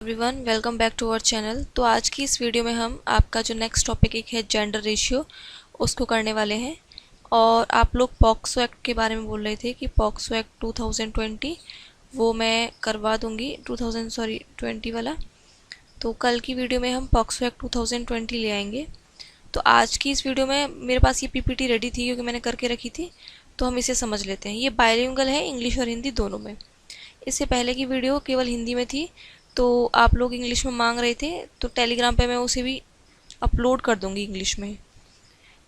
Everyone welcome back to our channel. तो आज की इस वीडियो में हम आपका जो नेक्स्ट टॉपिक एक है जेंडर रेशियो, उसको करने वाले हैं। और आप लोग पॉक्सो एक्ट के बारे में बोल रहे थे कि पॉक्सो एक्ट 2020 वो मैं करवा दूंगी 2020 वाला। तो कल की वीडियो में हम पॉक्सो एक्ट 2020 ले आएंगे। तो आज की इस वीडियो में मेरे पास ये पीपीटी रेडी थी क्योंकि मैंने करके रखी थी, तो हम इसे समझ लेते हैं। ये बायलिंगुअल है, इंग्लिश और हिंदी दोनों में। इससे पहले की वीडियो केवल हिंदी में थी, तो आप लोग इंग्लिश में मांग रहे थे, तो टेलीग्राम पे मैं उसे भी अपलोड कर दूंगी इंग्लिश में।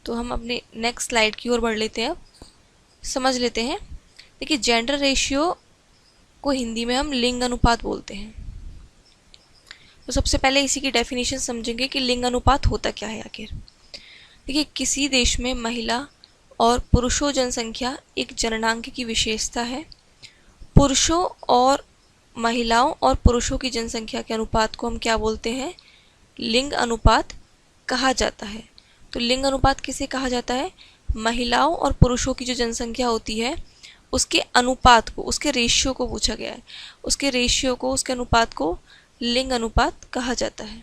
तो हम अपने नेक्स्ट स्लाइड की ओर बढ़ लेते हैं। अब समझ लेते हैं। देखिए, जेंडर रेशियो को हिंदी में हम लिंग अनुपात बोलते हैं। तो सबसे पहले इसी की डेफिनेशन समझेंगे कि लिंग अनुपात होता क्या है आखिर। देखिए, किसी देश में महिला और पुरुषों जनसंख्या एक जननांक की विशेषता है। पुरुषों और महिलाओं और पुरुषों की जनसंख्या के अनुपात को हम क्या बोलते हैं? लिंग अनुपात कहा जाता है। तो लिंग अनुपात किसे कहा जाता है? महिलाओं और पुरुषों की जो जनसंख्या होती है उसके अनुपात को, उसके रेशियो को पूछा गया है। उसके रेशियो को, उसके अनुपात को लिंग अनुपात कहा जाता है।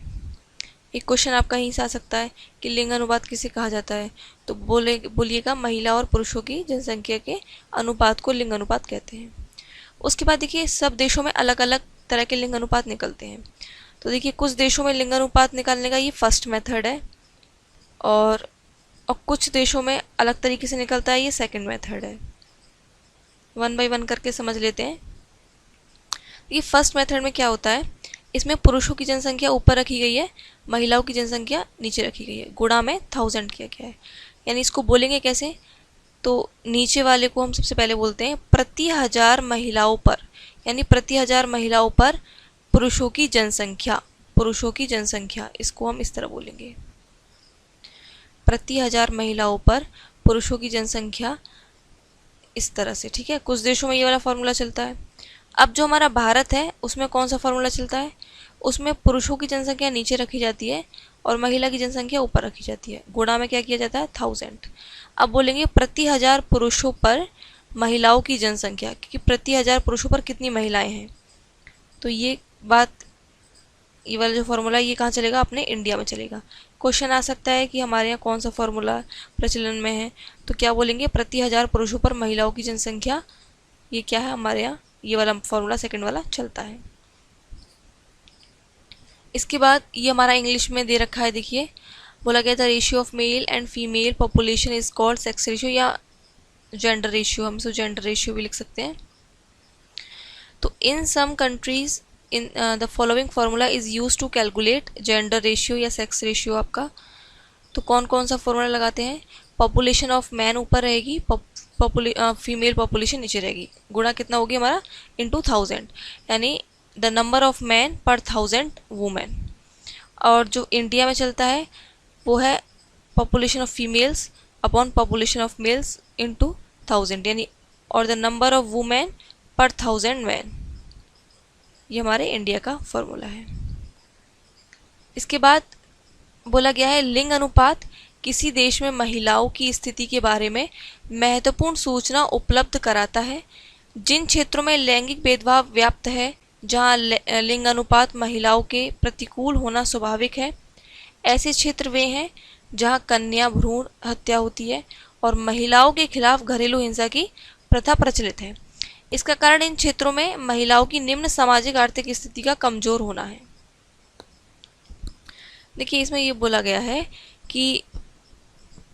एक क्वेश्चन आपका यहीं से आ सकता है कि लिंग अनुपात किसे कहा जाता है, तो बोलिएगा महिला और पुरुषों की जनसंख्या के अनुपात को लिंग अनुपात कहते हैं। उसके बाद देखिए, सब देशों में अलग अलग तरह के लिंग अनुपात निकलते हैं। तो देखिए, कुछ देशों में लिंग अनुपात निकालने का ये फर्स्ट मेथड है, और कुछ देशों में अलग तरीके से निकलता है, ये सेकंड मेथड है। वन बाय वन करके समझ लेते हैं। ये फर्स्ट मेथड में क्या होता है, इसमें पुरुषों की जनसंख्या ऊपर रखी गई है, महिलाओं की जनसंख्या नीचे रखी गई है, गुणा में 1000 किया गया है। यानी इसको बोलेंगे कैसे, तो नीचे वाले को हम सबसे पहले बोलते हैं प्रति हजार महिलाओं पर, यानी प्रति हजार महिलाओं पर पुरुषों की जनसंख्या, पुरुषों की जनसंख्या, इसको हम इस तरह बोलेंगे, प्रति हजार महिलाओं पर पुरुषों की जनसंख्या, इस तरह से। ठीक है, कुछ देशों में ये वाला फॉर्मूला चलता है। अब जो हमारा भारत है उसमें कौन सा फॉर्मूला चलता है? उसमें पुरुषों की जनसंख्या नीचे रखी जाती है और महिला की जनसंख्या ऊपर रखी जाती है, गुणा में क्या किया जाता है? 1000। अब बोलेंगे प्रति हजार पुरुषों पर महिलाओं की जनसंख्या, क्योंकि प्रति हजार पुरुषों पर कितनी महिलाएं हैं। तो ये बात, ये वाला जो फॉर्मूला ये कहाँ चलेगा? अपने इंडिया में चलेगा। क्वेश्चन आ सकता है कि हमारे यहाँ कौन सा फॉर्मूला प्रचलन में है, तो क्या बोलेंगे? प्रति हजार पुरुषों पर महिलाओं की जनसंख्या, ये क्या है हमारे यहाँ? ये वाला फॉर्मूला सेकंड वाला चलता है। इसके बाद ये हमारा इंग्लिश में दे रखा है। देखिए, बोला गया था ratio of male and female population is called sex ratio या जेंडर रेशियो, हम इसको जेंडर रेशियो भी लिख सकते हैं। तो in some countries in the following formula is use to calculate gender ratio या सेक्स रेशियो आपका। तो कौन कौन सा फॉर्मूला लगाते हैं? पॉपुलेशन ऑफ मैन ऊपर रहेगी, फीमेल पॉपुलेशन नीचे रहेगी, गुणा कितना होगी हमारा? इंटू 1000, यानी द नंबर ऑफ मैन पर 1000 वुमेन। और जो इंडिया में चलता है वो है population of females upon population of males into 1000, यानी और द नंबर ऑफ वुमेन पर 1000 मैन। ये हमारे इंडिया का फॉर्मूला है। इसके बाद बोला गया है लिंग अनुपात किसी देश में महिलाओं की स्थिति के बारे में महत्वपूर्ण सूचना उपलब्ध कराता है। जिन क्षेत्रों में लैंगिक भेदभाव व्याप्त है, जहां लिंग अनुपात महिलाओं के प्रतिकूल होना स्वाभाविक है, ऐसे क्षेत्र वे हैं जहां कन्या भ्रूण हत्या होती है और महिलाओं के खिलाफ घरेलू हिंसा की प्रथा प्रचलित है। इसका कारण इन क्षेत्रों में महिलाओं की निम्न सामाजिक आर्थिक स्थिति का कमजोर होना है। देखिए, इसमें ये बोला गया है कि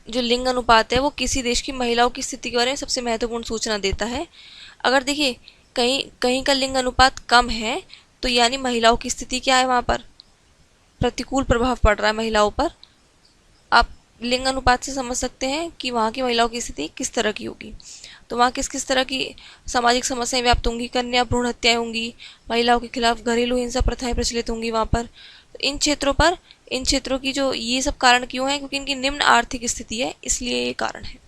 जो लिंग अनुपात है वो किसी देश की महिलाओं की स्थिति के बारे में सबसे महत्वपूर्ण सूचना देता है। अगर देखिए कहीं कहीं का लिंग अनुपात कम है, तो यानी महिलाओं की स्थिति क्या है, वहाँ पर प्रतिकूल प्रभाव पड़ रहा है महिलाओं पर। आप लिंग अनुपात से समझ सकते हैं कि वहाँ की महिलाओं की स्थिति किस तरह की होगी। तो वहाँ किस किस तरह की सामाजिक समस्याएं व्याप्त होंगी? कन्या भ्रूण हत्याएं होंगी, महिलाओं के खिलाफ घरेलू हिंसा प्रथाएं प्रचलित होंगी वहाँ पर। तो इन क्षेत्रों की जो ये सब कारण क्यों है? क्योंकि इनकी निम्न आर्थिक स्थिति है, इसलिए ये कारण है।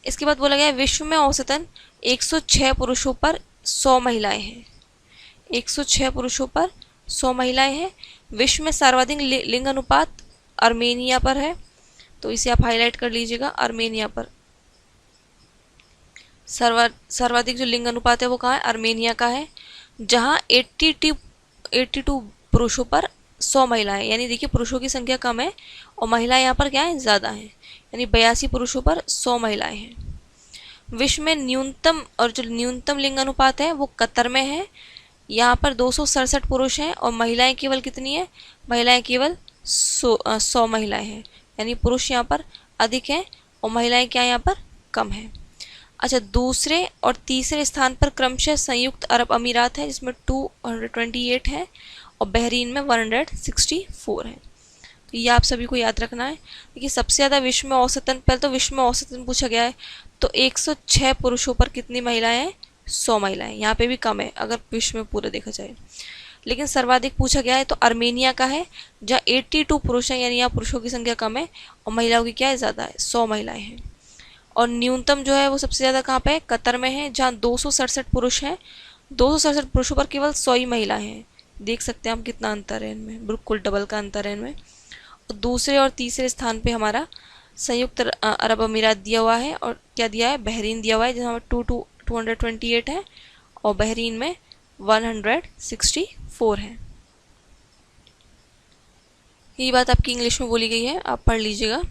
इसके बाद बोला गया है विश्व में औसतन 106 पुरुषों पर 100 महिलाएं हैं। 106 पुरुषों पर 100 महिलाएं हैं। विश्व में सर्वाधिक लिंग अनुपात आर्मेनिया पर है, तो इसे आप हाईलाइट कर लीजिएगा। आर्मेनिया पर सर्वाधिक जो लिंग अनुपात है वो कहाँ है? आर्मेनिया का है, जहाँ 82 82 पुरुषों पर 100 महिलाएं, यानी देखिए पुरुषों की संख्या कम है और महिलाएं यहाँ पर क्या है, ज़्यादा हैं, यानी 82 पुरुषों पर 100 महिलाएं हैं। विश्व में न्यूनतम, और जो न्यूनतम लिंग अनुपात है वो कतर में है, यहाँ पर 267 पुरुष हैं और महिलाएं केवल कितनी है, महिलाएं केवल 100 महिलाएं हैं, यानी पुरुष यहाँ पर अधिक हैं और महिलाएं क्या यहाँ पर कम हैं। अच्छा, दूसरे और तीसरे स्थान पर क्रमशः संयुक्त अरब अमीरात है जिसमें 228 है और बहरीन में 164 है। तो ये आप सभी को याद रखना है। देखिए सबसे ज़्यादा विश्व में औसतन, पहले तो विश्व में औसतन पूछा गया है, तो 106 पुरुषों पर कितनी महिलाएं हैं, 100 महिलाएं, यहाँ पे भी कम है अगर विश्व में पूरा देखा जाए। लेकिन सर्वाधिक पूछा गया है तो आर्मेनिया का है जहाँ 82 पुरुष हैं, यानी यहाँ पुरुषों की संख्या कम है और महिलाओं की क्या है, ज़्यादा है, 100 महिलाएं हैं। और न्यूनतम जो है वो सबसे ज़्यादा कहाँ पे है, कतर में है जहाँ 267 पुरुष हैं, 267 पुरुषों पर केवल 100 ही महिलाएं हैं। देख सकते हैं हम कितना अंतर है इनमें, बिल्कुल डबल का अंतर है इनमें। और दूसरे और तीसरे स्थान पे हमारा संयुक्त अरब अमीरात दिया हुआ है और क्या दिया है, बहरीन दिया हुआ है जहाँ 228 है और बहरीन में 164 है। ये बात आपकी इंग्लिश में बोली गई है, आप पढ़ लीजिएगा।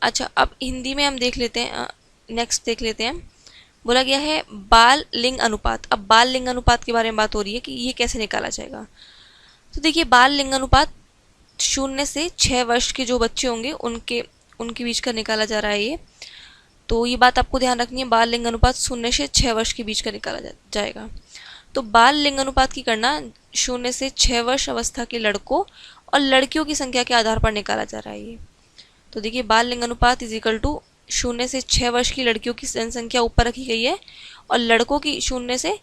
अच्छा, अब हिंदी में हम देख लेते हैं, नेक्स्ट देख लेते हैं। बोला गया है बाल लिंग अनुपात। अब बाल लिंग अनुपात के बारे में बात हो रही है कि ये कैसे निकाला जाएगा। तो देखिए बाल लिंग अनुपात 0 से 6 वर्ष के जो बच्चे होंगे उनके बीच का निकाला जा रहा है ये। तो ये बात आपको ध्यान रखनी है, बाल लिंग अनुपात 0 से 6 वर्ष के बीच का निकाला जाएगा। तो बाल लिंग अनुपात की गणना 0 से 6 वर्ष अवस्था के लड़कों और लड़कियों की संख्या के आधार पर निकाला जा रहा है ये। तो देखिए बाल लिंग अनुपात इज इक्वल टू 0 से 6 वर्ष की लड़कियों की जनसंख्या ऊपर रखी गई है और लड़कों की 0 से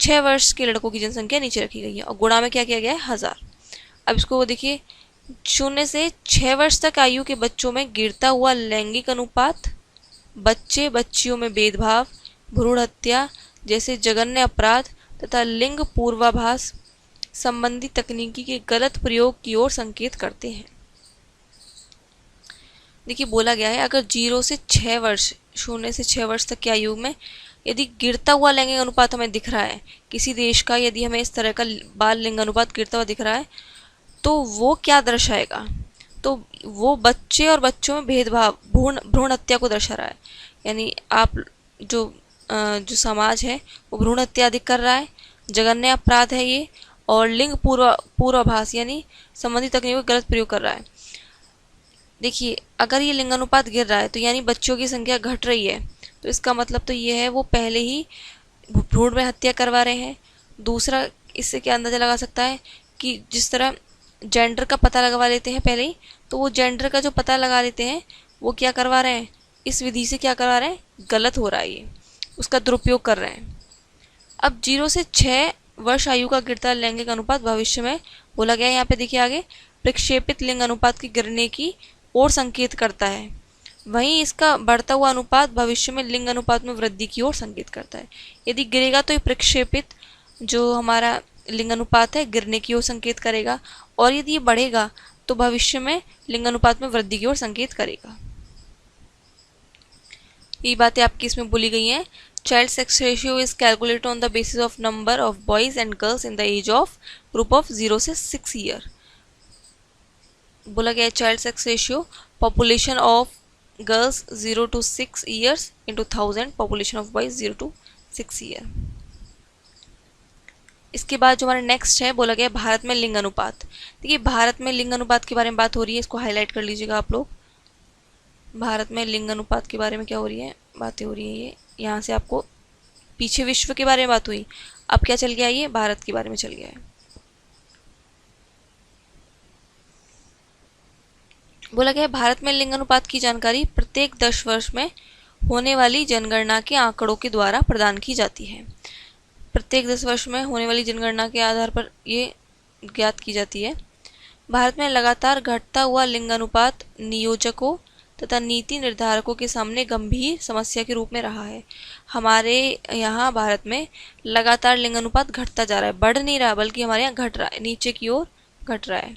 6 वर्ष के लड़कों की जनसंख्या नीचे रखी गई है और गुणा में क्या किया गया है, 1000। अब इसको देखिए 0 से 6 वर्ष तक आयु के बच्चों में गिरता हुआ लैंगिक अनुपात, बच्चे बच्चियों में भेदभाव, भ्रूण हत्या जैसे जघन्य अपराध तथा लिंग पूर्वाभास संबंधी तकनीकी के गलत प्रयोग की ओर संकेत करते हैं। देखिए बोला गया है अगर 0 से 6 वर्ष, 0 से 6 वर्ष तक की आयु में यदि गिरता हुआ लैंगिक अनुपात हमें दिख रहा है किसी देश का, यदि हमें इस तरह का बाल लिंग अनुपात गिरता हुआ दिख रहा है तो वो क्या दर्शाएगा, तो वो बच्चे और बच्चों में भेदभाव, भ्रूण हत्या को दर्शा रहा है। यानी आप जो समाज है वो भ्रूण हत्या अधिक कर रहा है, जघन्य अपराध है ये, और लिंग पूर्वाभास यानी संबंधी तकनीकों का गलत प्रयोग कर रहा है। देखिए अगर ये लिंगानुपात गिर रहा है तो यानी बच्चों की संख्या घट रही है, तो इसका मतलब तो ये है वो पहले ही भ्रूण में हत्या करवा रहे हैं। दूसरा इससे क्या अंदाज़ा लगा सकता है कि जिस तरह जेंडर का पता लगवा लेते हैं पहले ही, तो वो जेंडर का जो पता लगा लेते हैं वो क्या करवा रहे हैं, इस विधि से क्या करवा रहे हैं, गलत हो रहा है ये, उसका दुरुपयोग कर रहे हैं। अब 0 से 6 वर्ष आयु का गिरता लैंगिक अनुपात भविष्य में, बोला गया है यहाँ पे देखिए आगे, प्रक्षेपित लिंग अनुपात के गिरने की ओर संकेत करता है। वहीं इसका बढ़ता हुआ अनुपात भविष्य में लिंग अनुपात में वृद्धि की ओर संकेत करता है। यदि गिरेगा तो ये प्रक्षेपित जो हमारा लिंग अनुपात है गिरने की ओर संकेत करेगा, और यदि ये बढ़ेगा तो भविष्य में लिंग अनुपात में वृद्धि की ओर संकेत करेगा। ये बातें आपकी इसमें बोली गई हैं। Child sex ratio is calculated on the basis of number of boys and girls in the age of group of 0 से 6 ईयर। बोला गया है child sex ratio population of girls 0 to 6 years into 1000 population of boys 0 to 6 year. इसके बाद जो हमारा next है बोला गया भारत में लिंग अनुपात। देखिए भारत में लिंग अनुपात के बारे में बात हो रही है, इसको हाईलाइट कर लीजिएगा आप लोग। भारत में लिंग अनुपात के बारे में क्या हो रही है, बातें हो रही है ये। यहाँ से आपको पीछे विश्व के बारे में बात हुई, अब क्या चल गया, ये भारत के बारे में चल गया है। बोला गया है भारत में लिंग अनुपात की जानकारी प्रत्येक 10 वर्ष में होने वाली जनगणना के आंकड़ों के द्वारा प्रदान की जाती है। प्रत्येक 10 वर्ष में होने वाली जनगणना के आधार पर ये ज्ञात की जाती है। भारत में लगातार घटता हुआ लिंग अनुपात नियोजकों तथा नीति निर्धारकों के सामने गंभीर समस्या के रूप में रहा है। हमारे यहाँ भारत में लगातार लिंग अनुपात घटता जा रहा है, बढ़ नहीं रहा बल्कि हमारे यहाँ घट रहा है, नीचे की ओर घट रहा है।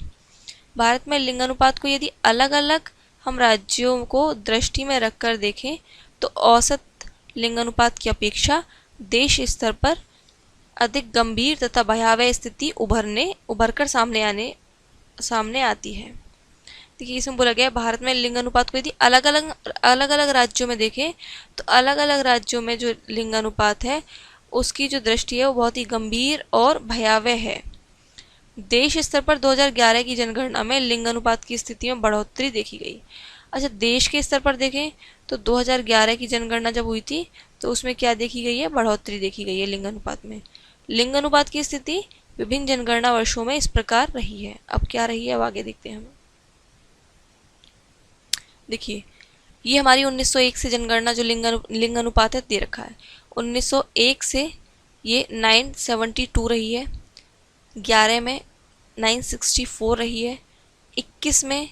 भारत में लिंग अनुपात को यदि अलग अलग हम राज्यों को दृष्टि में रखकर देखें तो औसत लिंग अनुपात की अपेक्षा देश स्तर पर अधिक गंभीर तथा भयावह स्थिति उभरकर सामने आती है। देखिए इसमें बोला गया है भारत में लिंग अनुपात को यदि अलग अलग राज्यों में देखें तो अलग अलग राज्यों में जो लिंग अनुपात है उसकी जो दृष्टि है वो बहुत ही गंभीर और भयावह है। देश स्तर पर 2011 की जनगणना में लिंग अनुपात की स्थिति में बढ़ोतरी देखी गई। अच्छा, देश के स्तर पर देखें तो 2011 की जनगणना जब हुई थी तो उसमें क्या देखी गई है? बढ़ोतरी देखी गई है लिंग अनुपात में। लिंग अनुपात की स्थिति विभिन्न जनगणना वर्षों में इस प्रकार रही है। अब क्या रही है, अब आगे देखते हैं हम। देखिए ये हमारी 1901 से जनगणना जो लिंग अनुपात है दे रखा है। 1901 से ये 972 रही है, 11 में 964 रही है, 21 में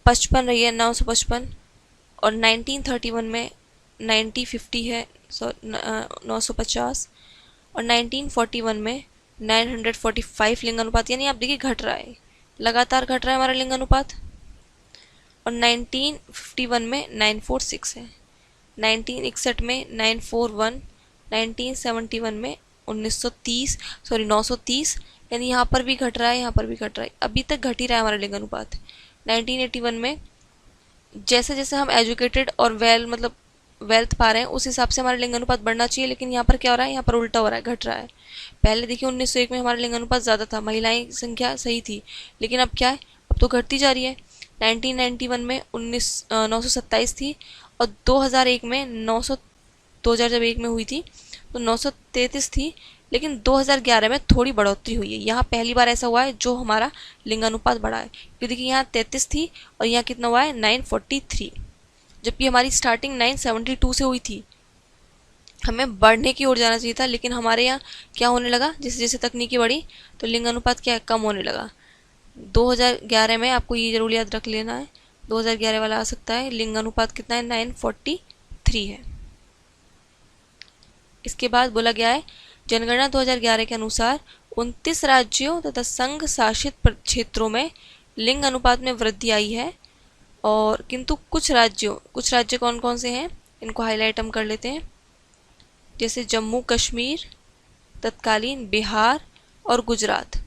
55 रही है, 955, और 1931 में 9050 है, 950, और 1941 में 945 लिंग अनुपात। यानी आप देखिए घट रहा है, लगातार घट रहा है हमारा लिंग अनुपात। और 1951 में 946 है, 1961 में 941, 1971 में 930, यानी यहाँ पर भी घट रहा है, यहाँ पर भी घट रहा है, अभी तक घट ही रहा है हमारा लिंग अनुपात। 1981 में जैसे जैसे हम एजुकेटेड और वेल्थ पा रहे हैं उस हिसाब से हमारा लिंग अनुपात बढ़ना चाहिए, लेकिन यहाँ पर क्या हो रहा है, यहाँ पर उल्टा हो रहा है, घट रहा है। पहले देखिए 1901 में हमारा लिंग अनुपात ज़्यादा था, महिलाएं की संख्या सही थी, लेकिन अब क्या है, अब तो घटती जा रही है। 1991 में 927 थी, और 2001 में 2001 में हुई थी तो 933 थी, लेकिन 2011 में थोड़ी बढ़ोतरी हुई है। यहाँ पहली बार ऐसा हुआ है जो हमारा लिंग अनुपात बढ़ा है, क्योंकि देखिए यहाँ 33 थी और यहाँ कितना हुआ है, 943, जबकि हमारी स्टार्टिंग 972 से हुई थी। हमें बढ़ने की ओर जाना चाहिए था, लेकिन हमारे यहाँ क्या होने लगा, जैसे जैसे तकनीकी बढ़ी तो लिंग अनुपात क्या कम होने लगा। 2011 में आपको ये जरूर याद रख लेना है, 2011 वाला आ सकता है, लिंग अनुपात कितना है, 943 है। इसके बाद बोला गया है जनगणना 2011 के अनुसार 29 राज्यों तथा संघ शासित क्षेत्रों में लिंग अनुपात में वृद्धि आई है, और किंतु कुछ राज्य कौन कौन से हैं इनको हाईलाइट हम कर लेते हैं, जैसे जम्मू कश्मीर, तत्कालीन बिहार और गुजरात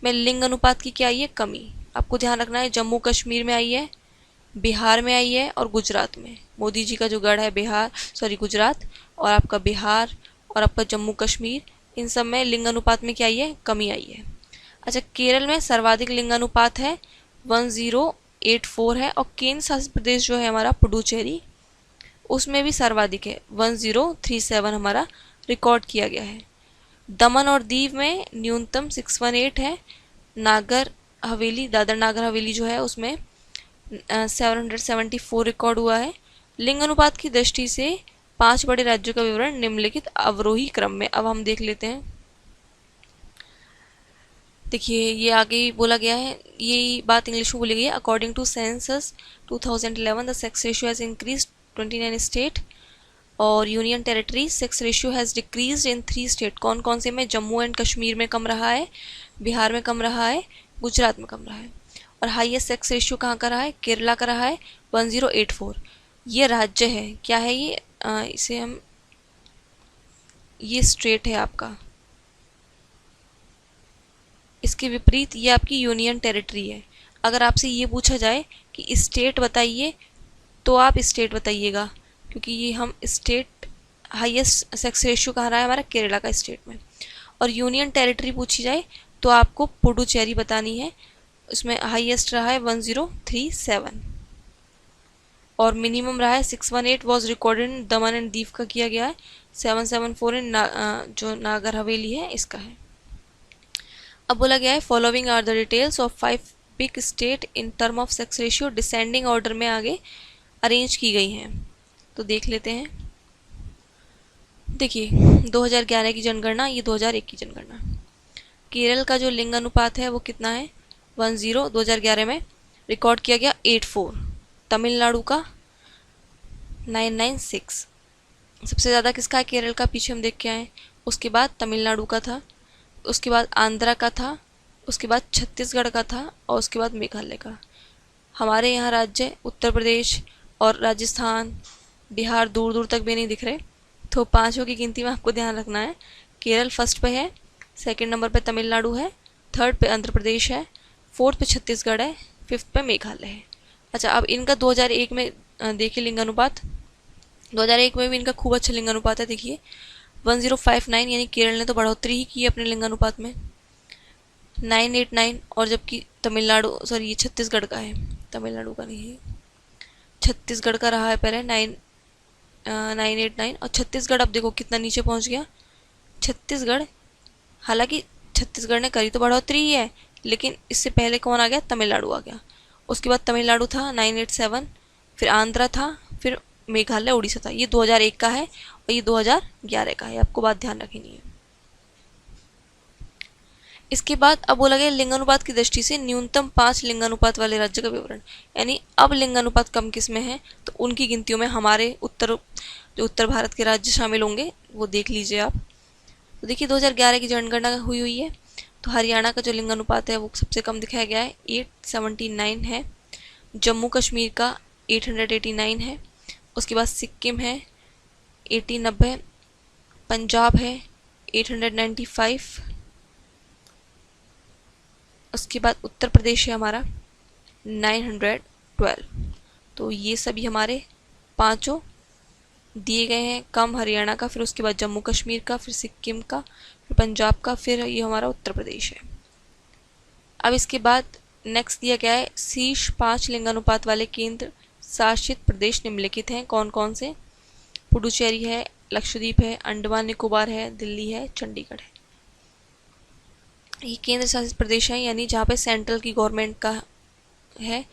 में लिंग अनुपात की क्या आई है, कमी। आपको ध्यान रखना है, जम्मू कश्मीर में आई है, बिहार में आई है, और गुजरात में। मोदी जी का जो गढ़ है गुजरात, और आपका बिहार और आपका जम्मू कश्मीर, इन सब में लिंग अनुपात में क्या आई है, कमी आई है। अच्छा, केरल में सर्वाधिक लिंग अनुपात है 1084 है, और केंद्र शासित प्रदेश जो है हमारा पुडुचेरी, उसमें भी सर्वाधिक है 1037 हमारा रिकॉर्ड किया गया है। दमन और दीव में न्यूनतम 618 है। दादर नागर हवेली जो है उसमें 774 रिकॉर्ड हुआ है। लिंग अनुपात की दृष्टि से 5 बड़े राज्यों का विवरण निम्नलिखित अवरोही क्रम में। अब हम देख लेते हैं। देखिए ये आगे बोला गया है, ये बात इंग्लिश में बोली गई है। According to census 2011 the sex ratio has increase 29 state और union territory. Sex ratio has decrease in 3 state. कौन कौन से में? जम्मू एंड कश्मीर में कम रहा है, बिहार में कम रहा है, गुजरात में कम रहा है। और हाईएस्ट सेक्स रेशियो कहाँ का रहा है? केरला का रहा है 1084। ये राज्य है, क्या है ये? इसे हम, ये स्टेट है आपका। इसके विपरीत ये आपकी यूनियन टेरिटरी है। अगर आपसे ये पूछा जाए कि स्टेट बताइए तो आप स्टेट बताइएगा, क्योंकि ये हम स्टेट हाईएस्ट सेक्स रेशियो कहाँ रहा है हमारा? केरला का स्टेट में। और यूनियन टेरिटरी पूछी जाए तो आपको पुडुचेरी बतानी है, उसमें हाईएस्ट रहा है 1037 और मिनिमम रहा है 618 was recorded in Daman and Diu का किया गया है। 774 इन जो नागर हवेली है इसका है। अब बोला गया है following are the details of 5 big state in term of sex ratio, descending order में आगे अरेंज की गई हैं। तो देख लेते हैं। देखिए 2011 की जनगणना, ये 2001 की जनगणना। केरल का जो लिंग अनुपात है वो कितना है? 10 2011 में रिकॉर्ड किया गया 84। तमिलनाडु का 996। सबसे ज़्यादा किसका है? केरल का। पीछे हम देख के आए। उसके बाद तमिलनाडु का था, उसके बाद आंध्रा का था, उसके बाद छत्तीसगढ़ का था और उसके बाद मेघालय का। हमारे यहाँ राज्य उत्तर प्रदेश और राजस्थान, बिहार दूर दूर तक भी नहीं दिख रहे। तो 5 की गिनती में आपको ध्यान रखना है। केरल फर्स्ट पे है, सेकंड नंबर पे तमिलनाडु है, थर्ड पे आंध्र प्रदेश है, फोर्थ पे छत्तीसगढ़ है, फिफ्थ पे मेघालय है। अच्छा, अब इनका 2001 में देखिए लिंगानुपात। 2001 में भी इनका खूब अच्छा लिंगानुपात है। देखिए 1059, यानी केरल ने तो बढ़ोतरी ही की है अपने लिंगानुपात में, 989। और जबकि तमिलनाडु, सॉरी ये छत्तीसगढ़ का है, तमिलनाडु का नहीं है, छत्तीसगढ़ का रहा है पहले 989। और छत्तीसगढ़ अब देखो कितना नीचे पहुंच गया। छत्तीसगढ़, हालांकि छत्तीसगढ़ ने करी तो बढ़ोतरी ही है, लेकिन इससे पहले कौन आ गया? तमिलनाडु आ गया। उसके बाद तमिलनाडु था 987, फिर आंध्रा था, फिर मेघालय, उड़ीसा था। ये 2001 का है और ये 2011 का है, आपको बात ध्यान रखनी है। इसके बाद अब बोला गया लिंगानुपात की दृष्टि से न्यूनतम 5 लिंगानुपात वाले राज्य का विवरण, यानी अब लिंगानुपात कम किस में है, तो उनकी गिनतियों में हमारे जो उत्तर भारत के राज्य शामिल होंगे वो देख लीजिए आप। तो देखिए 2011 की जनगणना हुई है, तो हरियाणा का जो लिंगानुपात है वो सबसे कम दिखाया गया है, 879 है। जम्मू कश्मीर का 889 है। उसके बाद सिक्किम है 1890, पंजाब है 895, उसके बाद उत्तर प्रदेश है हमारा 912। तो ये सभी हमारे पांचों दिए गए हैं, कम हरियाणा का, फिर उसके बाद जम्मू कश्मीर का, फिर सिक्किम का, फिर पंजाब का, फिर ये हमारा उत्तर प्रदेश है। अब इसके बाद नेक्स्ट दिया गया है शीर्ष 5 लिंगानुपात वाले केंद्र शासित प्रदेश निम्नलिखित हैं। कौन कौन से? पुडुचेरी है, लक्षद्वीप है, अंडमान निकोबार है, दिल्ली है, चंडीगढ़ है। ये केंद्र शासित प्रदेश है, यानी जहाँ पे सेंट्रल की गवर्नमेंट का है।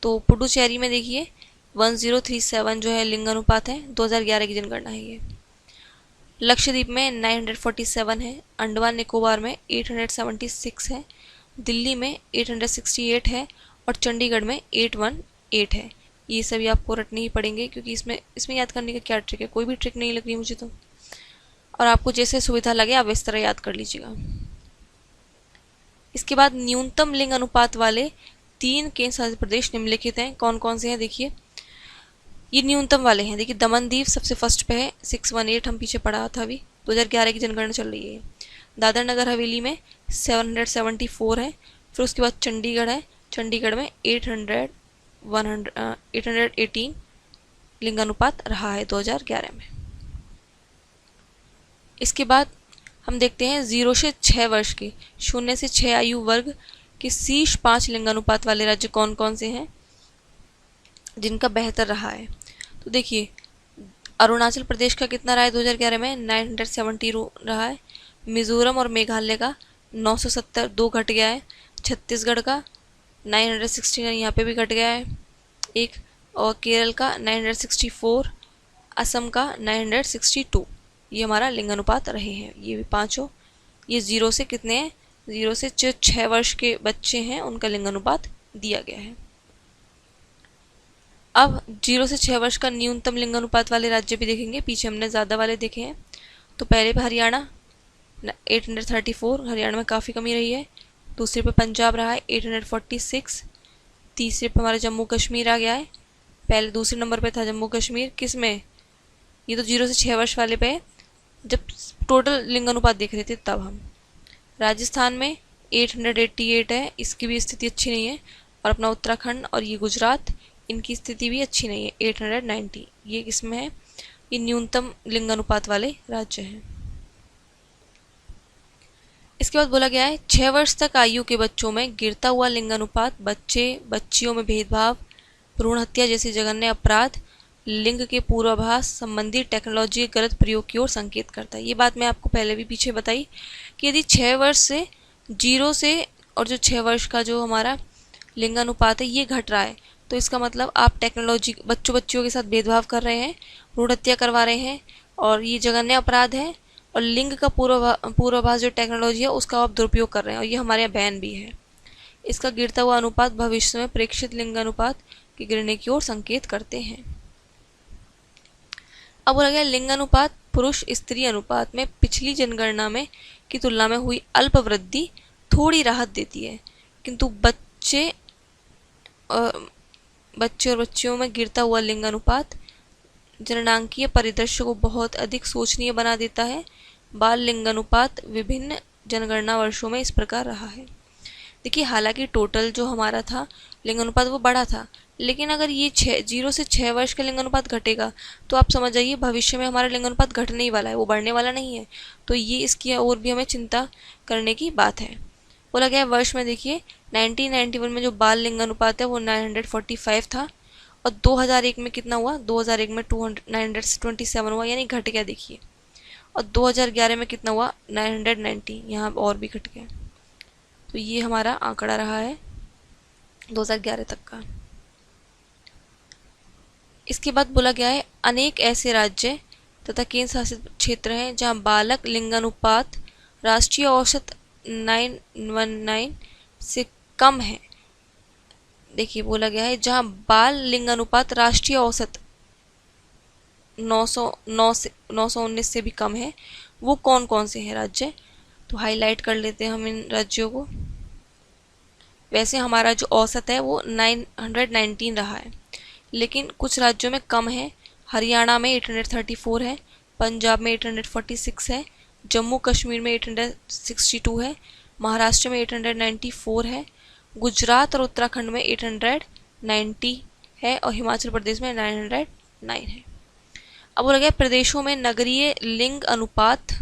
तो पुडुचेरी में देखिए 1037 जो है लिंगानुपात है, 2011 की जनगणना है ये। लक्षद्वीप में 947 है, अंडमान निकोबार में 876 है, दिल्ली में 868 है और चंडीगढ़ में 818 है। ये सभी आपको रटने ही पड़ेंगे, क्योंकि इसमें याद करने का क्या ट्रिक है, कोई भी ट्रिक नहीं लग रही मुझे तो। और आपको जैसे सुविधा लगे आप इस तरह याद कर लीजिएगा। इसके बाद न्यूनतम लिंग अनुपात वाले 3 केंद्र शासित प्रदेश निम्नलिखित हैं। कौन कौन से हैं? देखिए ये न्यूनतम वाले हैं। देखिए दमन दीव सबसे फर्स्ट पे है, 618, हम पीछे पढ़ा था अभी, 2011 की जनगणना चल रही है। दादर नगर हवेली में 774 है, फिर उसके बाद चंडीगढ़ है, चंडीगढ़ में 818 लिंगानुपात रहा है 2011 में। इसके बाद हम देखते हैं 0 से 6 वर्ष के, 0 से 6 आयु वर्ग के शीर्ष 5 लिंगानुपात वाले राज्य कौन कौन से हैं जिनका बेहतर रहा है। तो देखिए अरुणाचल प्रदेश का कितना रहा है 2011 में? 970 रहा है। मिजोरम और मेघालय का 970, 2 घट गया है। छत्तीसगढ़ का 969, यहाँ पे भी घट गया है एक, और केरल का 964, असम का 962। ये हमारा लिंगानुपात रहे हैं, ये भी पाँचों। ये 0 से कितने हैं? 0 से जो 6 वर्ष के बच्चे हैं उनका लिंगानुपात दिया गया है। अब 0 से 6 वर्ष का न्यूनतम लिंगानुपात वाले राज्य भी देखेंगे, पीछे हमने ज़्यादा वाले देखे हैं। तो पहले पे हरियाणा 834, हरियाणा में काफ़ी कमी रही है। दूसरे पे पंजाब रहा है 846, तीसरे पे हमारा जम्मू कश्मीर आ गया है। पहले दूसरे नंबर पे था जम्मू कश्मीर, किस में? ये तो 0 से 6 वर्ष वाले पे है, जब टोटल लिंगानुपात देख रहे थे तब हम। राजस्थान में 888 है, इसकी भी स्थिति अच्छी नहीं है। और अपना उत्तराखंड और ये गुजरात, इनकी स्थिति भी अच्छी नहीं है, 890। ये किसमें है? ये न्यूनतम लिंगानुपात वाले राज्य हैं। इसके बाद बोला गया है 6 वर्ष तक आयु के बच्चों में गिरता हुआ लिंगानुपात बच्चे बच्चियों में भेदभाव, भ्रूण हत्या जैसे जघन्य अपराध, लिंग के पूर्वाभास संबंधी टेक्नोलॉजी के गलत प्रयोग की ओर संकेत करता है। ये बात मैं आपको पहले भी पीछे बताई कि यदि 6 वर्ष से 0 से और जो 6 वर्ष का जो हमारा लिंगानुपात है ये घट रहा है, तो इसका मतलब आप टेक्नोलॉजी बच्चों के साथ भेदभाव कर रहे हैं, भ्रूण हत्या करवा रहे हैं, और ये जघन्य अपराध है। और लिंग का पूर्वाभास जो टेक्नोलॉजी है उसका आप दुरुपयोग कर रहे हैं, और ये हमारे यहाँ बैन भी है। इसका गिरता हुआ अनुपात भविष्य में प्रेक्षित लिंगानुपात के गिरने की ओर संकेत करते हैं। अब बोला गया लिंगानुपात पुरुष स्त्री अनुपात में पिछली जनगणना में की तुलना में हुई अल्प वृद्धि थोड़ी राहत देती है, किंतु बच्चे और बच्चियों में गिरता हुआ लिंगानुपात जननांकीय परिदृश्य को बहुत अधिक सोचनीय बना देता है। बाल लिंगानुपात विभिन्न जनगणना वर्षों में इस प्रकार रहा है। देखिए, हालांकि टोटल जो हमारा था लिंगानुपात वो बढ़ा था, लेकिन अगर ये 0 से 6 वर्ष का लिंगानुपात घटेगा तो आप समझ जाइए भविष्य में हमारा लिंगानुपात घटने ही वाला है, वो बढ़ने वाला नहीं है। तो ये इसकी और भी हमें चिंता करने की बात है। बोला गया वर्ष में, देखिए 1991 में जो बाल लिंगानुपात है वो 945 था, और 2001 में कितना हुआ, 2001 में 927 हुआ, यानी घट गया। देखिए, और 2011 में कितना हुआ, 990, यहाँ और भी घट गया। तो ये हमारा आंकड़ा रहा है 2011 तक का। इसके बाद बोला गया है अनेक ऐसे राज्य तथा केंद्र शासित क्षेत्र हैं जहां बालक लिंगानुपात राष्ट्रीय औसत 919 से कम है। देखिए, बोला गया है जहां बाल लिंगानुपात राष्ट्रीय औसत 919 से भी कम है, वो कौन कौन से हैं राज्य। तो हाईलाइट कर लेते हैं हम इन राज्यों को। वैसे हमारा जो औसत है वो 919 रहा है, लेकिन कुछ राज्यों में कम है। हरियाणा में 834 है, पंजाब में 846 है, जम्मू कश्मीर में 862 है, महाराष्ट्र में 894 है, गुजरात और उत्तराखंड में 890 है, और हिमाचल प्रदेश में 909 है। अब बोला गया प्रदेशों में नगरीय लिंग अनुपात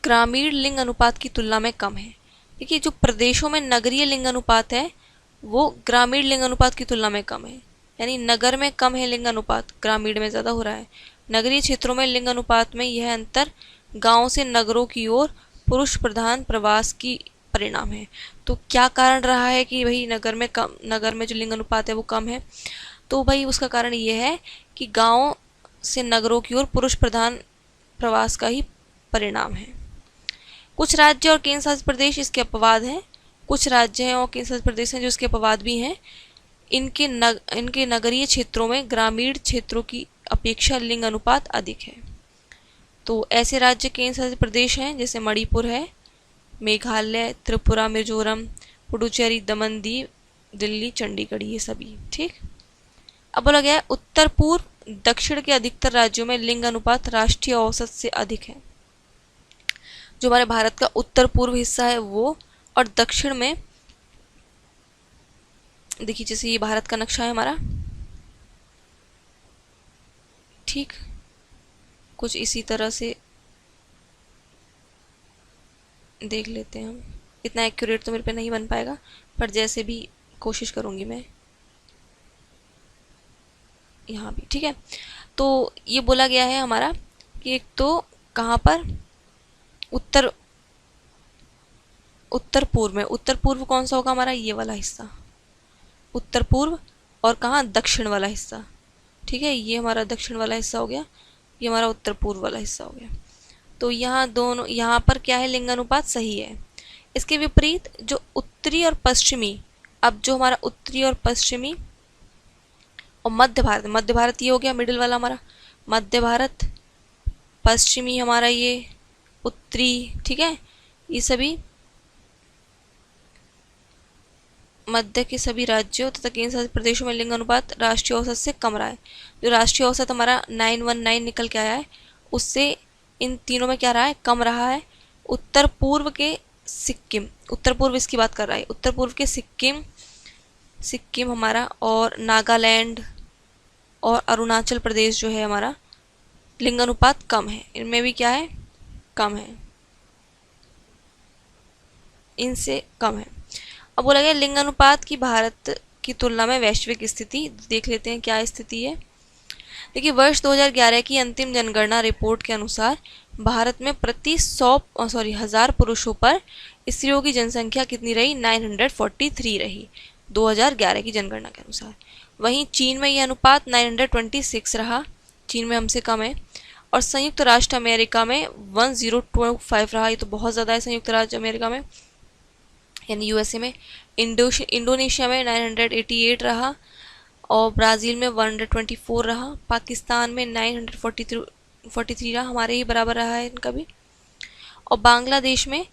ग्रामीण लिंग अनुपात की तुलना में कम है। देखिए, जो प्रदेशों में नगरीय लिंग अनुपात है वो ग्रामीण लिंग अनुपात की तुलना में कम है, यानी नगर में कम है लिंग अनुपात, ग्रामीण में ज़्यादा हो रहा है। नगरीय क्षेत्रों में लिंग अनुपात में यह अंतर गांव से नगरों की ओर पुरुष प्रधान प्रवास की परिणाम है। तो क्या कारण रहा है कि भाई नगर में जो लिंग अनुपात है वो कम है। तो भाई उसका कारण ये है कि गांव से नगरों की ओर पुरुष प्रधान प्रवास का ही परिणाम है। कुछ राज्य और केंद्र शासित प्रदेश इसके अपवाद हैं। कुछ राज्य हैं और केंद्र शासित प्रदेश हैं जो इसके अपवाद भी हैं। इनके नगरीय क्षेत्रों में ग्रामीण क्षेत्रों की अपेक्षा लिंग अनुपात अधिक है। तो ऐसे राज्य केंद्र शासित प्रदेश हैं जैसे मणिपुर है, मेघालय, त्रिपुरा, मिजोरम, पुडुचेरी, दमन दीव, दिल्ली, चंडीगढ़, ये सभी। ठीक। अब बोला गया है उत्तर पूर्व दक्षिण के अधिकतर राज्यों में लिंग अनुपात राष्ट्रीय औसत से अधिक है। जो हमारे भारत का उत्तर पूर्व हिस्सा है वो, और दक्षिण में देखिए जैसे ये भारत का नक्शा है हमारा, ठीक, कुछ इसी तरह से देख लेते हैं हम। इतना एक्यूरेट तो मेरे पे नहीं बन पाएगा, पर जैसे भी कोशिश करूंगी मैं। यहाँ भी ठीक है। तो ये बोला गया है हमारा कि एक तो कहाँ पर उत्तर पूर्व में, उत्तर पूर्व कौन सा होगा हमारा, ये वाला हिस्सा उत्तर पूर्व, और कहाँ दक्षिण वाला हिस्सा। ठीक है, ये हमारा दक्षिण वाला हिस्सा हो गया, ये हमारा उत्तर पूर्व वाला हिस्सा हो गया। तो यहाँ पर क्या है, लिंगानुपात सही है। इसके विपरीत जो उत्तरी और पश्चिमी, अब जो हमारा उत्तरी और पश्चिमी और मध्य भारत ये हो गया मिडिल वाला हमारा मध्य भारत, पश्चिमी हमारा ये उत्तरी, ठीक है, ये सभी मध्य के सभी राज्यों तथा केंद्र शासित प्रदेशों में लिंग अनुपात राष्ट्रीय औसत से कम रहा है। जो राष्ट्रीय औसत हमारा 919 निकल के आया है, उससे इन तीनों में क्या रहा है, कम रहा है। उत्तर पूर्व के सिक्किम, उत्तर पूर्व इसकी बात कर रहा है, उत्तर पूर्व के सिक्किम हमारा, और नागालैंड और अरुणाचल प्रदेश जो है हमारा, लिंग अनुपात कम है। इनमें भी क्या है, कम है, इनसे कम है। अब बोला गया लिंग अनुपात की भारत की तुलना में वैश्विक स्थिति, देख लेते हैं क्या स्थिति है। देखिए, वर्ष 2011 की अंतिम जनगणना रिपोर्ट के अनुसार भारत में प्रति 1000 पुरुषों पर स्त्रियों की जनसंख्या कितनी रही, 943 रही 2011 की जनगणना के अनुसार। वहीं चीन में यह अनुपात 926 रहा, चीन में हमसे कम है। और संयुक्त राष्ट्र अमेरिका में 1025 रहा, ये तो बहुत ज़्यादा है संयुक्त राज्य अमेरिका में, यानी यूएसए में। इंडोनेशिया में 988 रहा, और ब्राज़ील में 124 रहा, पाकिस्तान में 943 रहा, हमारे ही बराबर रहा है इनका भी। और बांग्लादेश में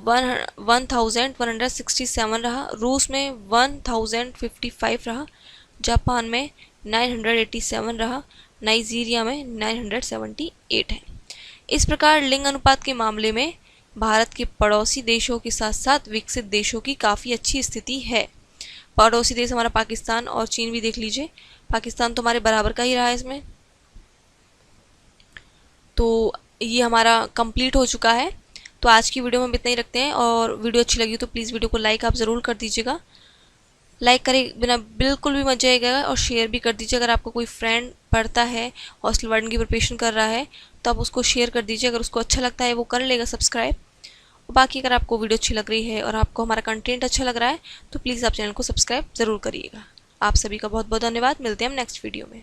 1167 रहा, रूस में 1055 रहा, जापान में 987 रहा, नाइजीरिया में 978 है। इस प्रकार लिंग अनुपात के मामले में भारत के पड़ोसी देशों के साथ साथ विकसित देशों की काफ़ी अच्छी स्थिति है। पड़ोसी देश हमारा पाकिस्तान और चीन भी देख लीजिए, पाकिस्तान तो हमारे बराबर का ही रहा है इसमें। तो ये हमारा कंप्लीट हो चुका है। तो आज की वीडियो में हम इतना ही रखते हैं, और वीडियो अच्छी लगी तो प्लीज़ वीडियो को लाइक आप ज़रूर कर दीजिएगा। लाइक करे बिना बिल्कुल भी मत जाइएगा, और शेयर भी कर दीजिए। अगर आपका कोई फ्रेंड पढ़ता है, हॉस्टल वार्डन की प्रिपरेशन कर रहा है, तो आप उसको शेयर कर दीजिए। अगर उसको अच्छा लगता है वो कर लेगा सब्सक्राइब। और बाकी अगर आपको वीडियो अच्छी लग रही है और आपको हमारा कंटेंट अच्छा लग रहा है तो प्लीज़ आप चैनल को सब्सक्राइब ज़रूर करिएगा। आप सभी का बहुत बहुत धन्यवाद। मिलते हैं हम नेक्स्ट वीडियो में।